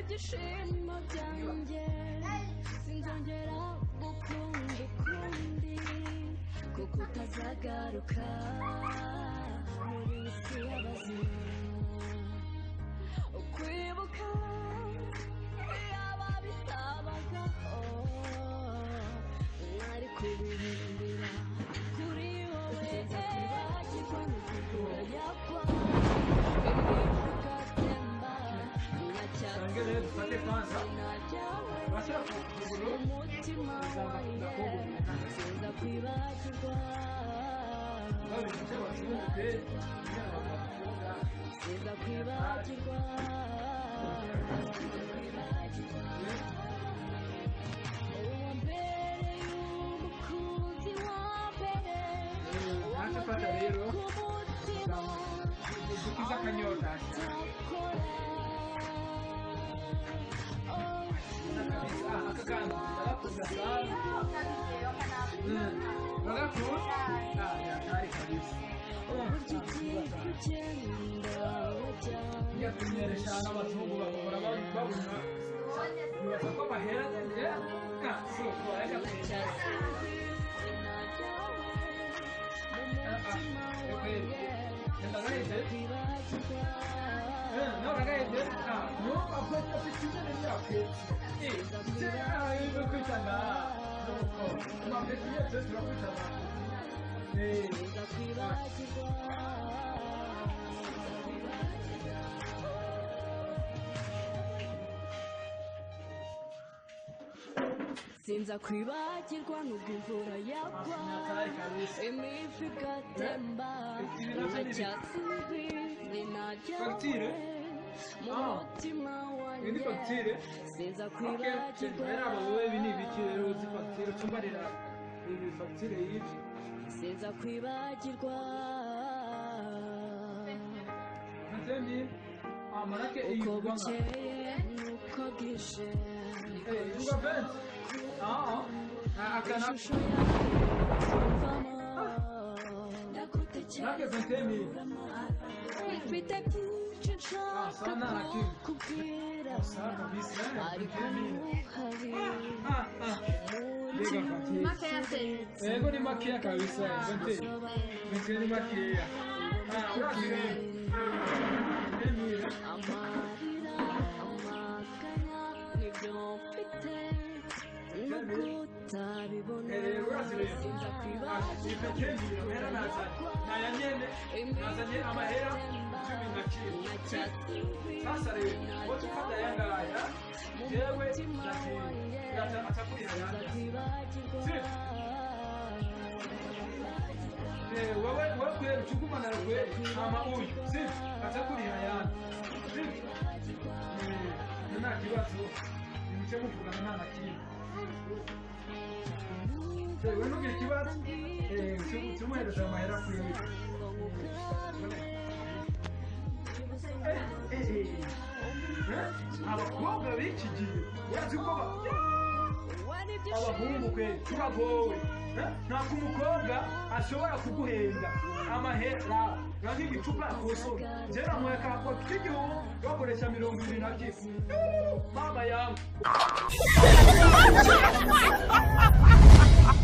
ibyishimo byanjye sinzongera gukunda ukundi kuko utazagaruka muri isi y'abazima ukwibuka yaba bitabagaho mwari kubirimbira kuri wowe kwibagirwa n'ukugura yakwa umutima wanjye sinza kwibagirwa sinza kwibagirwa uwa mbere y'umukunzi wa mbere wamubere ku mutima sinza kwibagirwa nubwo imvura yagwa imivu igatemba icyatsi izina ryawe mu mutima wanjye sinza kwibagirwa sinza kwibagirwa uko bukeye nuko bwije ishusho yawe ndagutekereza mfite byinshi nshaka kukubwira ariko ntuhari Ego ni makia kabisa, vente ni makia. amarira amaganya nibyo mfite nubwo utabibona sinza kwibagirwa Sasa rero wote fata yanga haya jewe atakuliha yanga wewe kweli chukuma na kweli mama huyu si atakuliha yanga nina kibazo nimchemu kugana na kintu wewe nugire kibazo tumuhereza amahera kuri abakobwa b'iki gihe urazi ko abahungu kwe turagowe ntabwo umukobwa ashobora kuguhenda amahera nk'igicupa yakosora njyewe namuha akakoti k'igihumbi bakoresha 20 na kimwe mama yangu